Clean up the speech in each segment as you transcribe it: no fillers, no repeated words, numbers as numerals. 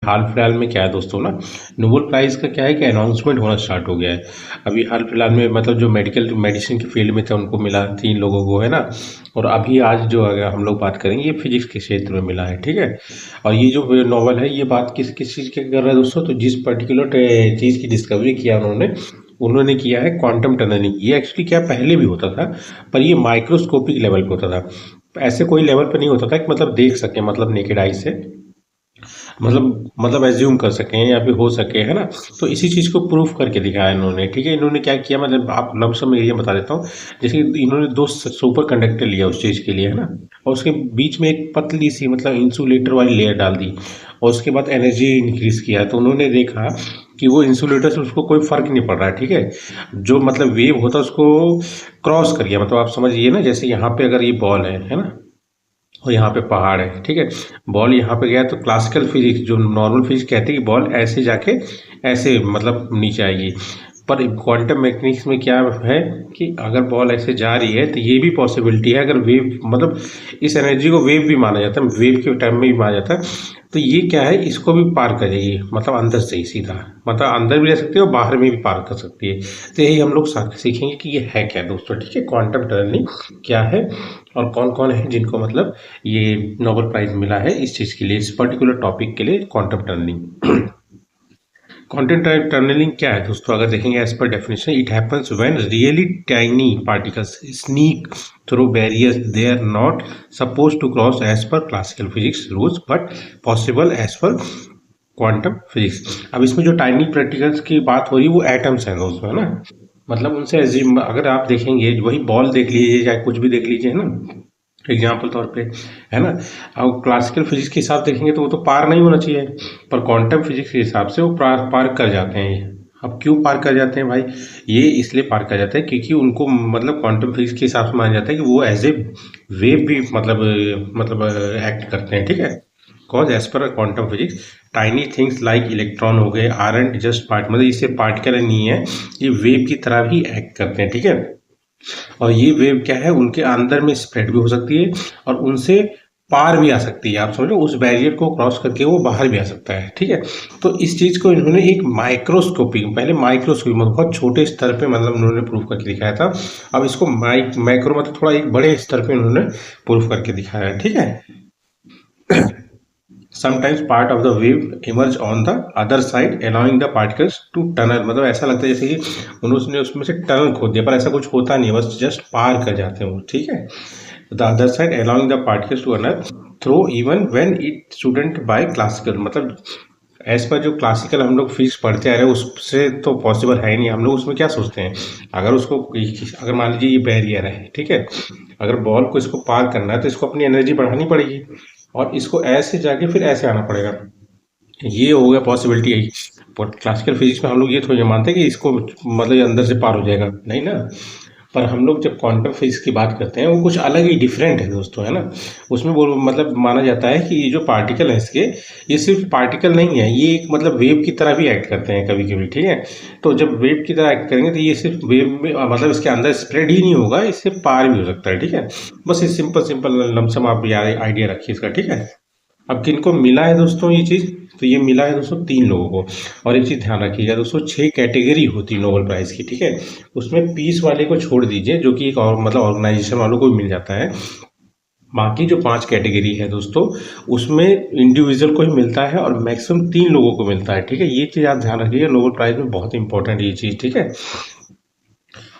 हाल फिलहाल में क्या है दोस्तों ना, नोबेल प्राइज का क्या है कि अनाउंसमेंट होना स्टार्ट हो गया है। अभी हाल फिलहाल में मतलब जो मेडिकल मेडिसिन के फील्ड में थे उनको मिला, 3 लोगों को, है ना। और अभी आज जो अगर हम लोग बात करेंगे, ये फिजिक्स के क्षेत्र में मिला है, ठीक है। और ये जो नॉवल है, ये बात किस किस चीज़ की कर रहा है दोस्तों, तो जिस पर्टिकुलर चीज़ की डिस्कवरी किया उन्होंने उन्होंने किया है क्वांटम टनलिंग। ये एक्चुअली क्या पहले भी होता था, पर ये माइक्रोस्कोपिक लेवल पे होता था। ऐसे कोई लेवल पे नहीं होता था कि मतलब देख सके, मतलब नेकेड आई से, मतलब एज्यूम कर सकें या फिर हो सके, है ना। तो इसी चीज़ को प्रूफ करके दिखाया इन्होंने, ठीक है। इन्होंने क्या किया, मतलब आप लमसम एरिया बता देता हूँ। जैसे कि इन्होंने 2 सुपर कंडक्टर लिया उस चीज़ के लिए, है ना। और उसके बीच में एक पतली सी मतलब इंसुलेटर वाली लेयर डाल दी, और उसके बाद एनर्जी इंक्रीज किया। तो उन्होंने देखा कि वो इंसुलेटर से उसको कोई फर्क नहीं पड़ रहा है, ठीक है। जो मतलब वेव होता है उसको क्रॉस कर गया, मतलब आप समझिए ना, जैसे यहाँ पे अगर ये बॉल है ना, और यहाँ पे पहाड़ है, ठीक है। बॉल यहाँ पे गया तो क्लासिकल फिजिक्स, जो नॉर्मल फिजिक्स कहते हैं कि बॉल ऐसे जाके ऐसे मतलब नीचे आएगी। पर क्वांटम मैकेनिक्स में क्या है कि अगर बॉल ऐसे जा रही है तो ये भी पॉसिबिलिटी है, अगर वेव मतलब इस एनर्जी को वेव भी माना जाता है, वेव के टर्म में भी माना जाता है। तो ये क्या है, इसको भी पार करेगी, मतलब अंदर से ही सीधा, मतलब अंदर भी रह सकती है और बाहर में भी पार कर सकती है। तो यही हम लोग सीखेंगे कि ये है क्या दोस्तों, ठीक है। क्वांटम टनलिंग क्या है, और कौन कौन है जिनको मतलब ये नोबेल प्राइज मिला है इस चीज़ के लिए, इस पर्टिकुलर टॉपिक के लिए, क्वांटम टनलिंग। क्वांटम टनलिंग क्या है दोस्तों, अगर देखेंगे as per definition, it happens when really tiny particles sneak through barriers they are not suppose to cross as per classical physics rules but possible as per quantum physics. अब इसमें जो tiny particles की बात हो रही है वो atoms हैं दोस्तों, है ना। मतलब उनसे अगर आप देखेंगे, वही बॉल देख लीजिए या कुछ भी देख लीजिए, है ना, एग्जाम्पल तौर पे, है ना। अब क्लासिकल फिजिक्स के हिसाब से देखेंगे तो वो तो पार नहीं होना चाहिए, पर क्वांटम फिजिक्स के हिसाब से वो पार कर जाते हैं। अब क्यों पार कर जाते हैं भाई, ये इसलिए पार कर जाते हैं क्योंकि उनको मतलब क्वांटम फिजिक्स के हिसाब से माना जाता है कि वो एज ए वेव भी मतलब एक्ट करते हैं, ठीक है। Cause as per quantum physics tiny things like electron हो गए आरंट जस्ट पार्ट, मतलब इससे पार्टिकल नहीं है, ये वेव की तरह भी एक्ट करते हैं, ठीक है। और ये वेव क्या है, उनके अंदर में स्प्रेड भी हो सकती है और उनसे पार भी आ सकती है, आप समझ लो उस बैरियर को क्रॉस करके वो बाहर भी आ सकता है, ठीक है। तो इस चीज़ को इन्होंने एक माइक्रोस्कोपिक, पहले माइक्रोस्कोपिक मतलब बहुत छोटे स्तर पे मतलब उन्होंने प्रूव करके दिखाया था। अब इसको माइक्रो मतलब थोड़ा एक बड़े स्तर पे उन्होंने प्रूव करके दिखाया है, ठीक है। Sometimes part of the wave emerge on the other side allowing the particles to tunnel, मतलब ऐसा लगता है जैसे कि उन्होंने उसमें से टनल खोद दिया, पर ऐसा कुछ होता नहीं है, बस जस्ट पार कर जाते हैं वो, ठीक है। The other side allowing the particles to tunnel through even when it shouldn't by classical, मतलब एज पर जो क्लासिकल हम लोग फिजिक्स पढ़ते आ रहे हैं उससे तो पॉसिबल है ही नहीं। हम लोग उसमें क्या सोचते हैं, अगर उसको अगर मान लीजिए ये बैरियर है, ठीक है, अगर बॉल को इसको पार करना है तो इसको अपनी एनर्जी बढ़ानी पड़ेगी, और इसको ऐसे जाके फिर ऐसे आना पड़ेगा। ये हो गया पॉसिबिलिटी यही। पर क्लासिकल फिजिक्स में हम लोग ये थोड़ी मानते हैं कि इसको मतलब ये अंदर से पार हो जाएगा, नहीं ना। पर हम लोग जब क्वांटम फिजिक्स की बात करते हैं वो कुछ अलग ही डिफरेंट है दोस्तों, है ना। उसमें वो मतलब माना जाता है कि ये जो पार्टिकल है इसके, ये सिर्फ पार्टिकल नहीं है, ये एक मतलब वेव की तरह भी एक्ट करते हैं कभी कभी, ठीक है। तो जब वेव की तरह एक्ट करेंगे तो ये सिर्फ वेव में मतलब इसके अंदर स्प्रेड ही नहीं होगा, इससे पार भी हो सकता है, ठीक है। बस ये सिंपल सिंपल लमसम आप आइडिया रखिए इसका, ठीक है। अब किनको मिला है दोस्तों ये चीज़, तो ये मिला है दोस्तों 3 लोगों को। और एक चीज़ ध्यान रखिएगा दोस्तों, 6 कैटेगरी होती है नोबेल प्राइज़ की, ठीक है। उसमें पीस वाले को छोड़ दीजिए, जो कि एक और मतलब ऑर्गेनाइजेशन वालों को भी मिल जाता है। बाकी जो 5 कैटेगरी है दोस्तों, उसमें इंडिविजुअल को ही मिलता है और मैक्सिमम 3 लोगों को मिलता है, ठीक है। ये चीज़ आप ध्यान रखिएगा, नोबेल प्राइज़ में बहुत इंपॉर्टेंट ये चीज़, ठीक है।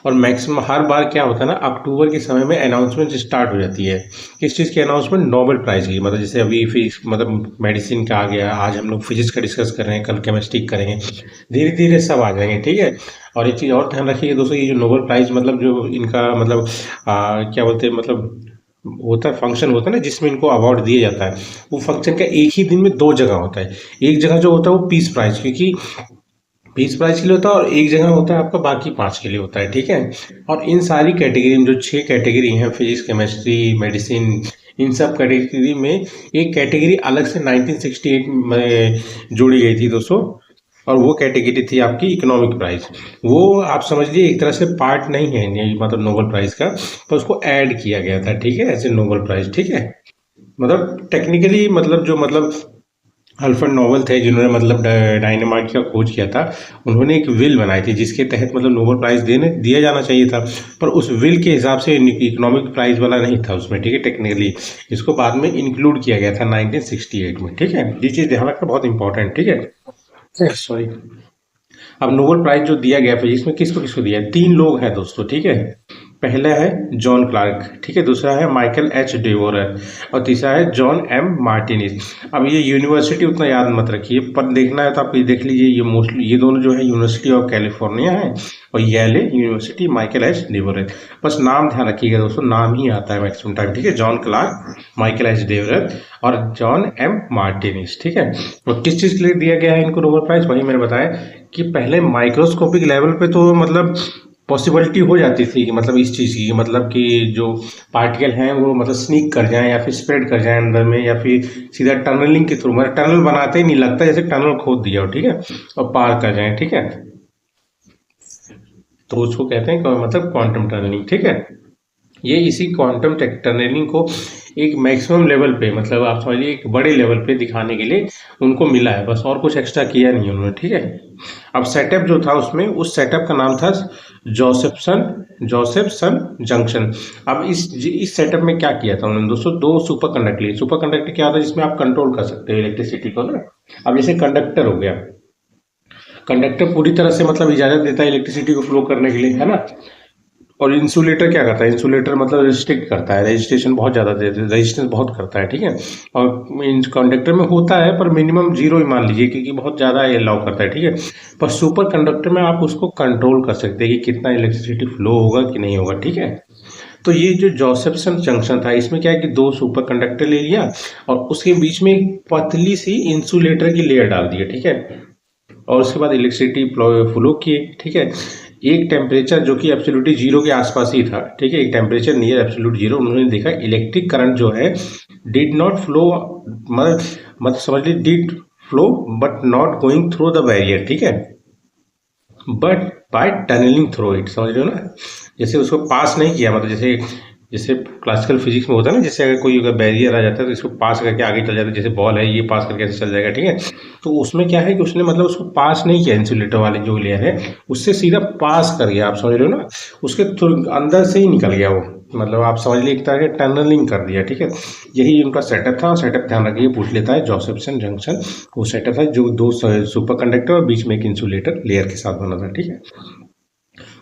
और मैक्सिमम हर बार क्या होता है ना, अक्टूबर के समय में अनाउंसमेंट स्टार्ट हो जाती है। किस चीज़ की अनाउंसमेंट, नोबेल प्राइज़ की, मतलब जैसे अभी फिजिक्स मतलब मेडिसिन का आ गया, आज हम लोग फिजिक्स का डिस्कस कर रहे हैं, कल केमिस्ट्री करेंगे, धीरे धीरे सब आ जाएंगे, ठीक है। और एक चीज़ और ध्यान रखिए दोस्तों, ये जो नोबेल प्राइज़ मतलब जो इनका मतलब क्या बोलते हैं, मतलब होता है फंक्शन होता है ना जिसमें इनको अवार्ड दिया जाता है, वो फंक्शन का एक ही दिन में 2 जगह होता है। एक जगह जो होता है वो पीस प्राइज, क्योंकि पीस प्राइज के लिए होता है, और एक जगह होता है आपका बाकी 5 के लिए होता है, ठीक है। और इन सारी कैटेगरी में जो 6 कैटेगरी हैं, फिजिक्स केमिस्ट्री मेडिसिन, इन सब कैटेगरी में एक कैटेगरी अलग से 1968 में जोड़ी गई थी दोस्तों, और वो कैटेगरी थी आपकी इकोनॉमिक प्राइज। वो आप समझ लीजिए एक तरह से पार्ट नहीं है ये मतलब नोबेल प्राइज का, पर उसको ऐड किया गया था, ठीक है, ऐसे नोबेल प्राइज, ठीक है। मतलब टेक्निकली मतलब जो मतलब अल्फ्रेड नोबेल थे जिन्होंने मतलब डायनामाइट का खोज किया था। उन्होंने एक विल बनाई थी जिसके तहत मतलब नोबेल प्राइज़ देने दिया जाना चाहिए था, पर उस विल के हिसाब से इकोनॉमिक प्राइज़ वाला नहीं था उसमें, ठीक है। टेक्निकली इसको बाद में इंक्लूड किया गया था 1968 में, ठीक है। ये चीज़ ध्यान रखना बहुत इंपॉर्टेंट, ठीक है। सॉरी। अब नोबेल प्राइज जो दिया गया फिजिक्स में किसको किसको दिया है? 3 लोग हैं दोस्तों, ठीक है। पहला है जॉन क्लार्क, ठीक है। दूसरा है माइकल एच डेवोर और तीसरा है जॉन एम मार्टिनिस। अब ये यूनिवर्सिटी उतना याद मत रखिए, पर देखना है तो आप ये देख लीजिए। ये मोस्टली ये दोनों जो है यूनिवर्सिटी ऑफ कैलिफोर्निया है और येले यूनिवर्सिटी माइकल एच डेवोर। बस नाम ध्यान रखिएगा दोस्तों, नाम ही आता है मैक्सिमम टाइम, ठीक है। जॉन क्लार्क, माइकल एच डेवोर और जॉन एम मार्टिनिस, ठीक है। और किस चीज़ के लिए दिया गया है इनको नोबेल प्राइज? वही मैंने बताया कि पहले माइक्रोस्कोपिक लेवल पे तो मतलब पॉसिबिलिटी हो जाती थी कि मतलब इस चीज़ की, मतलब कि जो पार्टिकल हैं वो मतलब स्नीक कर जाएं या फिर स्प्रेड कर जाएं अंदर में, या फिर सीधा टनलिंग के थ्रू, मतलब टनल बनाते ही नहीं, लगता जैसे टनल खोद दिया हो, ठीक है, और पार कर जाएं, ठीक है। तो उसको कहते हैं मतलब क्वांटम टनलिंग, ठीक है। ये इसी क्वांटम टनलिंग को एक मैक्सिमम लेवल पे, मतलब आप समझिए एक बड़े लेवल पे दिखाने के लिए उनको मिला है, बस और कुछ एक्स्ट्रा किया नहीं उन्होंने, ठीक है। अब सेटअप जो था उसमें, उस सेटअप का नाम था जोसेफसन जंक्शन। अब इस सेटअप में क्या किया था उन्होंने दोस्तों? 2 सुपर कंडक्टर लिए। सुपर कंडक्टर क्या होता है? जिसमें आप कंट्रोल कर सकते हो इलेक्ट्रिसिटी को ना। अब जैसे कंडक्टर हो गया, कंडक्टर पूरी तरह से मतलब इजाजत देता है इलेक्ट्रिसिटी को फ्लो करने के लिए, है ना। और इंसुलेटर क्या करता है? इंसुलेटर मतलब रिस्ट्रिक्ट करता है, रेजिस्ट्रेशन बहुत ज़्यादा देते हैं, रेजिस्टेंस बहुत करता है, ठीक है। और इन कंडक्टर में होता है पर मिनिमम 0 ही मान लीजिए, क्योंकि बहुत ज़्यादा अलाउ करता है, ठीक है। पर सुपर कंडक्टर में आप उसको कंट्रोल कर सकते हैं कि कितना इलेक्ट्रिसिटी फ्लो होगा कि नहीं होगा, ठीक है। तो ये जो जोसेफसन जंक्शन था, इसमें क्या है कि 2 सुपर कंडक्टर ले लिया और उसके बीच में एक पतली सी इंसुलेटर की लेयर डाल दी है, ठीक है। और उसके बाद इलेक्ट्रिसिटी फ्लो किए, ठीक है। एक टेम्परेचर जो कि एब्सोल्युटली 0 के आसपास ही था, ठीक है। एक टेम्परेचर नियर एब्सोल्यूट 0, उन्होंने देखा इलेक्ट्रिक करंट जो है डिड नॉट फ्लो, मतलब समझ लीजिए did flow but not going through the barrier, ठीक है, but by tunnelling through it, समझ रहे हो ना। जैसे उसको पास नहीं किया, मतलब जैसे जैसे क्लासिकल फिजिक्स में होता है ना, जैसे अगर बैरियर आ जाता है तो इसको पास करके आगे चल जाता है, जैसे बॉल है ये पास करके ऐसे चल जाएगा, ठीक है। तो उसमें क्या है कि उसने मतलब उसको पास नहीं किया, इंसुलेटर वाले जो लेयर है उससे सीधा पास कर गया, आप समझ रहे हो ना, उसके अंदर से ही निकल गया वो, मतलब आप समझ लीजिए एक तरह के टनलिंग कर दिया, ठीक है। यही उनका सेटअप था। सेटअप ध्यान रखिए, पूछ लेता है जोसेफसन जंक्शन, वो सेटअप है जो 2 सुपर कंडक्टर और बीच में एक इंसुलेटर लेयर के साथ बना था, ठीक है।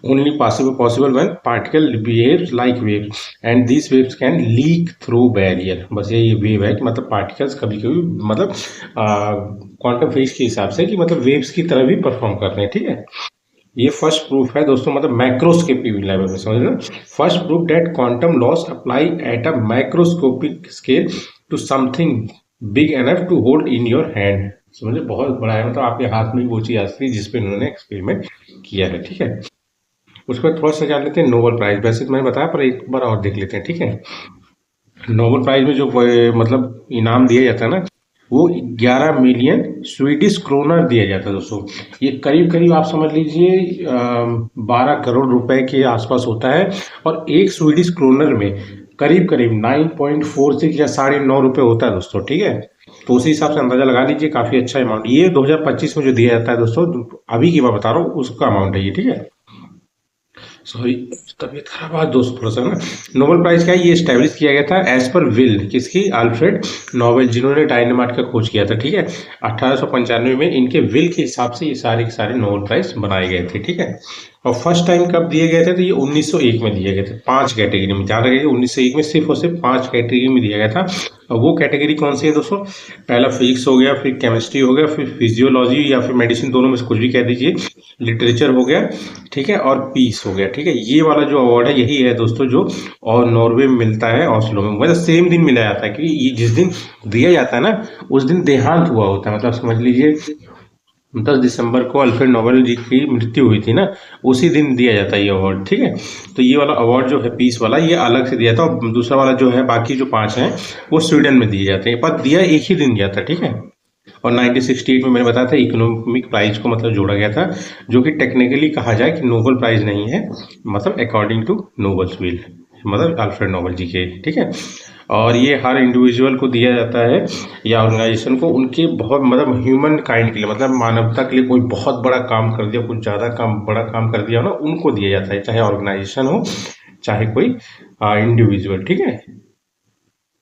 only possible when particle behaves like waves and these waves can leak through barrier। बस ये वेव है कि मतलब पार्टिकल्स कभी कभी मतलब क्वांटम फिजिक्स के हिसाब से कि मतलब वेव्स की तरह भी परफॉर्म करते हैं, ठीक है। ये फर्स्ट प्रूफ है दोस्तों, मतलब मैक्रोस्कोपिक लेवल में, समझ लो। First proof that quantum laws apply at a microscopic scale to something big enough to hold in your hand. समझे, बहुत बड़ा है, मतलब आपके हाथ में वो चीज आ सकती है जिसपे उन्होंने एक्सपेरिमेंट किया है, ठीक है। उसके बाद थोड़ा सा जान लेते हैं नोबेल प्राइज। वैसे तो मैंने बताया, पर एक बार और देख लेते हैं, ठीक है। नोबेल प्राइज में जो मतलब इनाम दिया जाता है ना, वो 11 मिलियन स्वीडिश क्रोनर दिया जाता है दोस्तों। ये करीब करीब आप समझ लीजिए 12 करोड़ रुपए के आसपास होता है। और एक स्वीडिश क्रोनर में करीब करीब 9.46 या 9.5 रुपए होता है दोस्तों, ठीक है। तो उसी हिसाब से अंदाजा लगा लीजिए, काफी अच्छा अमाउंट। ये 2025 में जो दिया जाता है दोस्तों, अभी की मैं बता रहा हूँ, उसका अमाउंट है ये, ठीक है। सॉरी, तबीयत खराब आज दोस्त थोड़ा सा ना। नोबेल प्राइज क्या है? ये स्टैब्लिश किया गया था एज पर विल किसकी? अल्फ्रेड नोबेल, जिन्होंने डायनामाइट का खोज किया था, ठीक है। 1895 में इनके विल के हिसाब से ये सारे के सारे नोबेल प्राइज बनाए गए थे, ठीक है। और फर्स्ट टाइम कब दिए गए थे? तो ये 1901 में दिए गए थे, 5 कैटेगरी में। ध्यान रखिए 1901 में सिर्फ और सिर्फ 5 कैटेगरी में दिया गया था। और वो कैटेगरी कौन सी है दोस्तों? पहला फिजिक्स हो गया, फिर केमिस्ट्री हो गया, फिर फिजियोलॉजी या फिर मेडिसिन, दोनों में से कुछ भी कह दीजिए, लिटरेचर हो गया, ठीक है, और पीस हो गया, ठीक है। ये वाला जो अवार्ड है यही है दोस्तों जो और नॉर्वे में मिलता है, ऑस्लो में, मतलब सेम दिन मिला जाता है। क्योंकि ये जिस दिन दिया जाता है ना, उस दिन देहांत हुआ होता है, मतलब समझ लीजिए 10 दिसंबर को अल्फ्रेड नोबेल जी की मृत्यु हुई थी ना, उसी दिन दिया जाता है ये अवार्ड, ठीक है। तो ये वाला अवार्ड जो है पीस वाला, ये अलग से दिया था। और दूसरा वाला जो है, बाकी जो 5 हैं वो स्वीडन में दिए जाते हैं, पर दिया एक ही दिन गया था, ठीक है। और 1968 में मैंने बताया था इकोनॉमिक प्राइज को मतलब जोड़ा गया था, जो कि टेक्निकली कहा जाए कि नोबेल प्राइज नहीं है, मतलब अकॉर्डिंग टू नोबल्स विल, मतलब अल्फ्रेड नोबेल जी के, ठीक है। और ये हर इंडिविजुअल को दिया जाता है या ऑर्गेनाइजेशन को उनके बहुत मतलब ह्यूमन काइंड के लिए, मतलब मानवता के लिए कोई बहुत बड़ा काम कर दिया, कुछ ज़्यादा काम बड़ा काम कर दिया हो ना, उनको दिया जाता है, चाहे ऑर्गेनाइजेशन हो चाहे कोई इंडिविजुअल। ठीक है।